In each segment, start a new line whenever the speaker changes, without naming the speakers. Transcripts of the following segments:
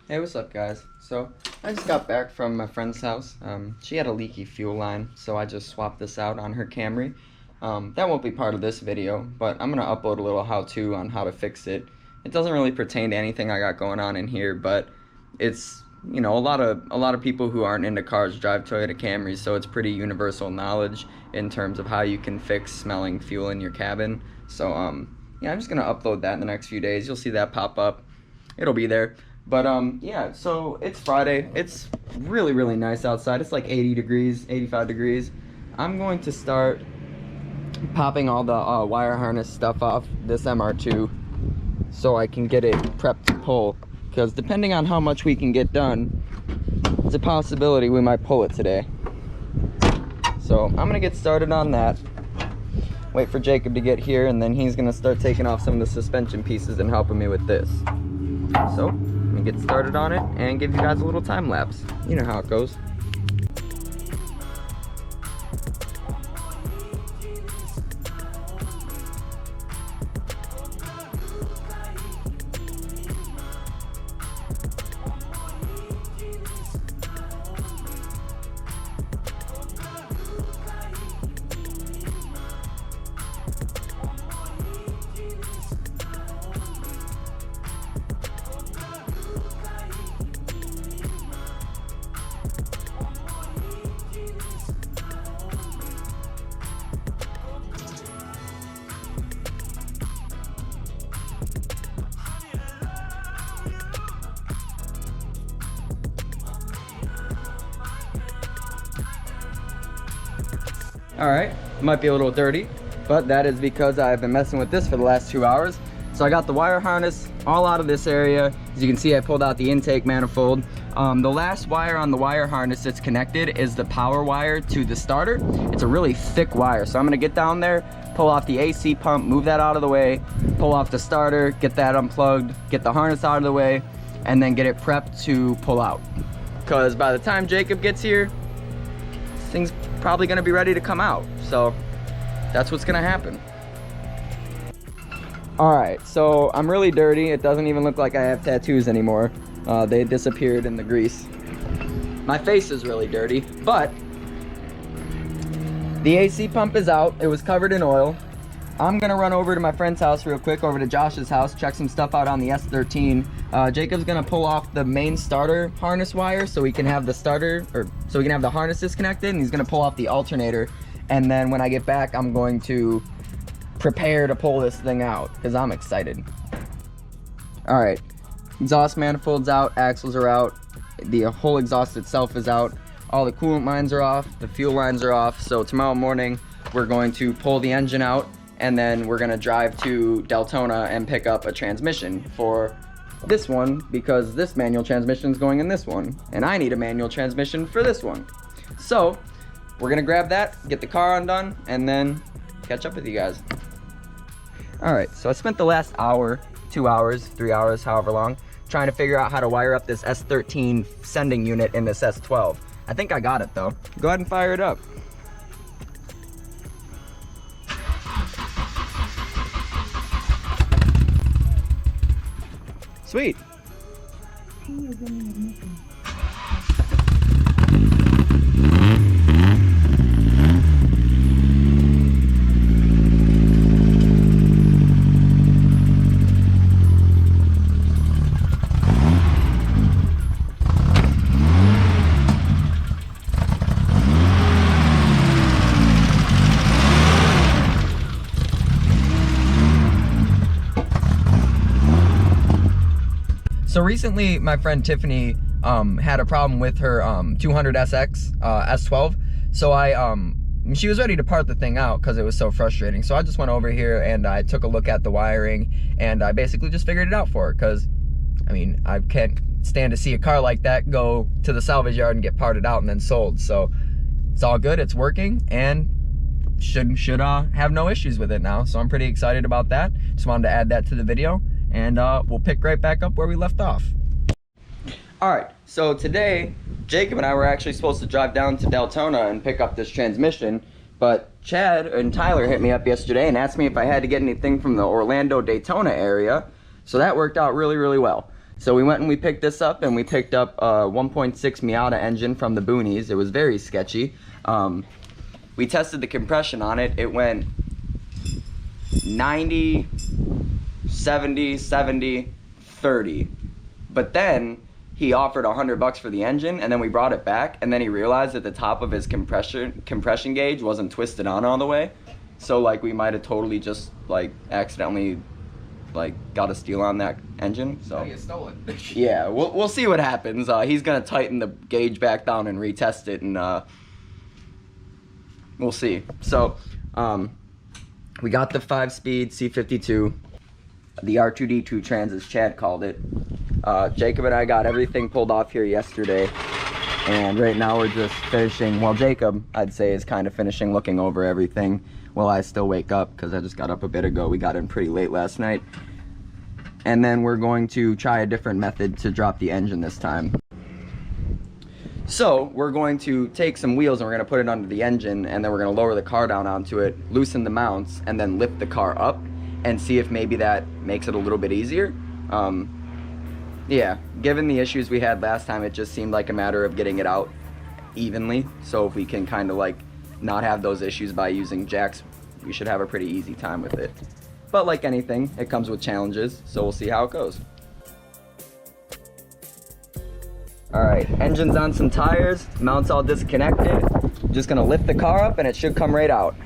Hey, what's up, guys? So, I just got back from my friend's house. She had a leaky fuel line, so I just swapped this out on her Camry. That won't be part of this video, but I'm gonna upload a little how-to on how to fix it. It doesn't really pertain to anything I got going on in here, but it's, you know, a lot of people who aren't into cars drive Toyota Camrys, so it's pretty universal knowledge in terms of how you can fix smelling fuel in your cabin. So, yeah, I'm just gonna upload that in the next few days. You'll see that pop up. It'll be there. But yeah, so it's Friday. It's really, really nice outside. It's like 80 degrees, 85 degrees. I'm going to start popping all the wire harness stuff off this MR2 so I can get it prepped to pull. Because depending on how much we can get done, it's a possibility we might pull it today. So I'm gonna get started on that. Wait for Jacob to get here, and then he's gonna start taking off some of the suspension pieces and helping me with this. So let me get started on it and give you guys a little time lapse. You know how it goes. Alright, might be a little dirty, but that is because I've been messing with this for the last 2 hours. So I got the wire harness all out of this area. As you can see, I pulled out the intake manifold. The last wire on the wire harness that's connected is the power wire to the starter. It's a really thick wire, so I'm gonna get down there, pull off the AC pump, move that out of the way, pull off the starter, get that unplugged, get the harness out of the way, and then get it prepped to pull out. Because by the time Jacob gets here, this thing's probably gonna be ready to come out. So that's what's gonna happen. All right, so I'm really dirty. It doesn't even look like I have tattoos anymore. They disappeared in the grease. My face is really dirty, but the AC pump is out. It was covered in oil. I'm gonna run over to my friend's house real quick, over to Josh's house, check some stuff out on the S13. Jacob's gonna pull off the main starter harness wire so we can have the starter, or so we can have the harness disconnected, and he's gonna pull off the alternator. And then when I get back, I'm going to prepare to pull this thing out because I'm excited. All right, exhaust manifold's out, axles are out, the whole exhaust itself is out, all the coolant lines are off, the fuel lines are off. So tomorrow morning, we're going to pull the engine out, and then we're gonna drive to Deltona and pick up a transmission for this one, because this manual transmission is going in this one, and I need a manual transmission for this one. So we're gonna grab that, get the car undone, and then catch up with you guys. All right, so I spent the last hour, 2 hours, 3 hours, however long, trying to figure out how to wire up this S13 sending unit in this S12. I think I got it though. Go ahead and fire it up. Sweet. So recently, my friend Tiffany had a problem with her 200SX S12. So she was ready to part the thing out because it was so frustrating. So I just went over here and I took a look at the wiring, and I basically just figured it out for her, because I mean, I can't stand to see a car like that go to the salvage yard and get parted out and then sold. So it's all good, it's working, and should have no issues with it now. So I'm pretty excited about that. Just wanted to add that to the video, and we'll pick right back up where we left off. All right, so today Jacob and I were actually supposed to drive down to Deltona and pick up this transmission, but Chad and Tyler hit me up yesterday and asked me if I had to get anything from the Orlando Daytona area. So that worked out really, really well. So we went and we picked this up, and we picked up a 1.6 Miata engine from the boonies. It was very sketchy. We tested the compression on it. It went 90, 70, 70, 30. But then he offered $100 for the engine, and then we brought it back, and then he realized that the top of his compression gauge wasn't twisted on all the way. So like we might have totally just like accidentally like got a steal on that engine. So
you stole it.
yeah, we'll see what happens. He's gonna tighten the gauge back down and retest it, and we'll see. So we got the 5-speed C52, the R2D2 trans, as Chad called it. Jacob and I got everything pulled off here yesterday, and right now we're just finishing. Well, Jacob, I'd say, is kind of finishing looking over everything while I still wake up, because I just got up a bit ago. We got in pretty late last night. And then we're going to try a different method to drop the engine this time. So we're going to take some wheels and we're going to put it under the engine, and then we're going to lower the car down onto it, loosen the mounts, and then lift the car up and see if maybe that makes it a little bit easier. Yeah, given the issues we had last time, it just seemed like a matter of getting it out evenly. So if we can kind of like not have those issues by using jacks, we should have a pretty easy time with it. But like anything, it comes with challenges, so we'll see how it goes. Alright, engine's on some tires, mounts all disconnected. Just gonna lift the car up and it should come right out.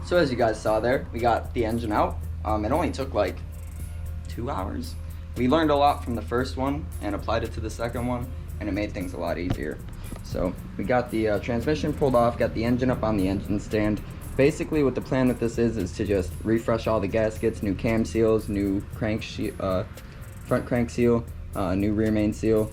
So as you guys saw there, we got the engine out. It only took like 2 hours. We learned a lot from the first one and applied it to the second one, and it made things a lot easier. So we got the transmission pulled off, got the engine up on the engine stand. Basically what the plan with this is to just refresh all the gaskets, new cam seals, new front crank seal, new rear main seal,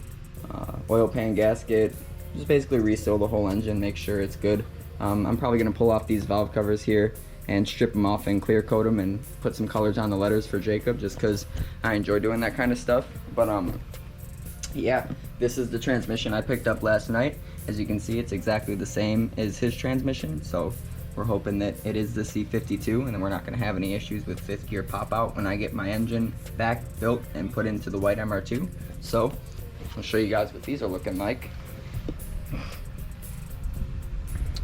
oil pan gasket. Just basically reseal the whole engine, make sure it's good. I'm probably going to pull off these valve covers here and strip them off and clear coat them and put some colors on the letters for Jacob, just because I enjoy doing that kind of stuff. But yeah, this is the transmission I picked up last night. As you can see, it's exactly the same as his transmission, so we're hoping that it is the C52 and then we're not going to have any issues with fifth gear pop out when I get my engine back built and put into the white MR2. So I'll show you guys what these are looking like.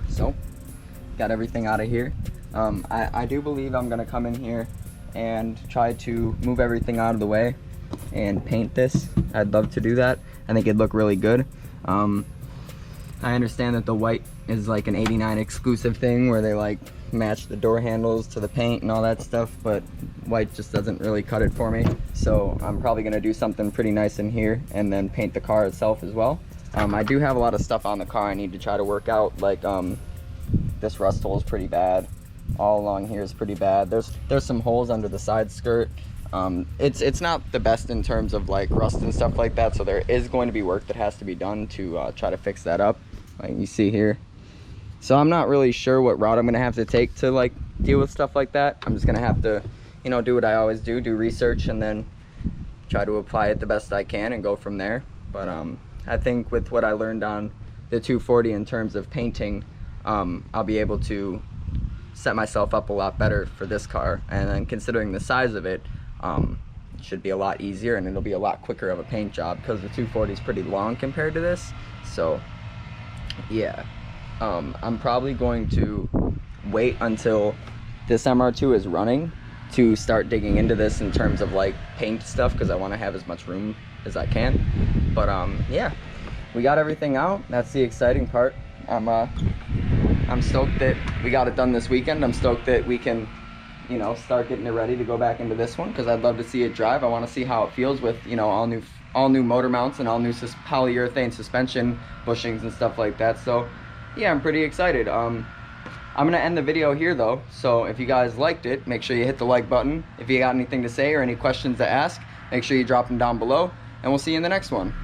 So, got everything out of here. I do believe I'm going to come in here and try to move everything out of the way and paint this. I'd love to do that. I think it'd look really good. I understand that the white is like an 89 exclusive thing where they like match the door handles to the paint and all that stuff, but white just doesn't really cut it for me. So I'm probably going to do something pretty nice in here and then paint the car itself as well. I do have a lot of stuff on the car I need to try to work out, like this rust hole is pretty bad. All along here is pretty bad. There's some holes under the side skirt. It's not the best in terms of like rust and stuff like that, so there is going to be work that has to be done to try to fix that up, like you see here. So I'm not really sure what route I'm gonna have to take to like deal with stuff like that. I'm just gonna have to, you know, do what I always do research and then try to apply it the best I can and go from there. But I think with what I learned on the 240 in terms of painting, I'll be able to set myself up a lot better for this car. And then considering the size of it, it should be a lot easier, and it'll be a lot quicker of a paint job because the 240 is pretty long compared to this. So yeah, I'm probably going to wait until this MR2 is running to start digging into this in terms of like paint stuff, because I want to have as much room as I can. But yeah, we got everything out. That's the exciting part. I'm stoked that we got it done this weekend. I'm stoked that we can, you know, start getting it ready to go back into this one, because I'd love to see it drive. I want to see how it feels with, you know, all new motor mounts and all new polyurethane suspension bushings and stuff like that. So yeah, I'm pretty excited. I'm gonna end the video here though, so if you guys liked it, make sure you hit the like button. If you got anything to say or any questions to ask, make sure you drop them down below, and we'll see you in the next one.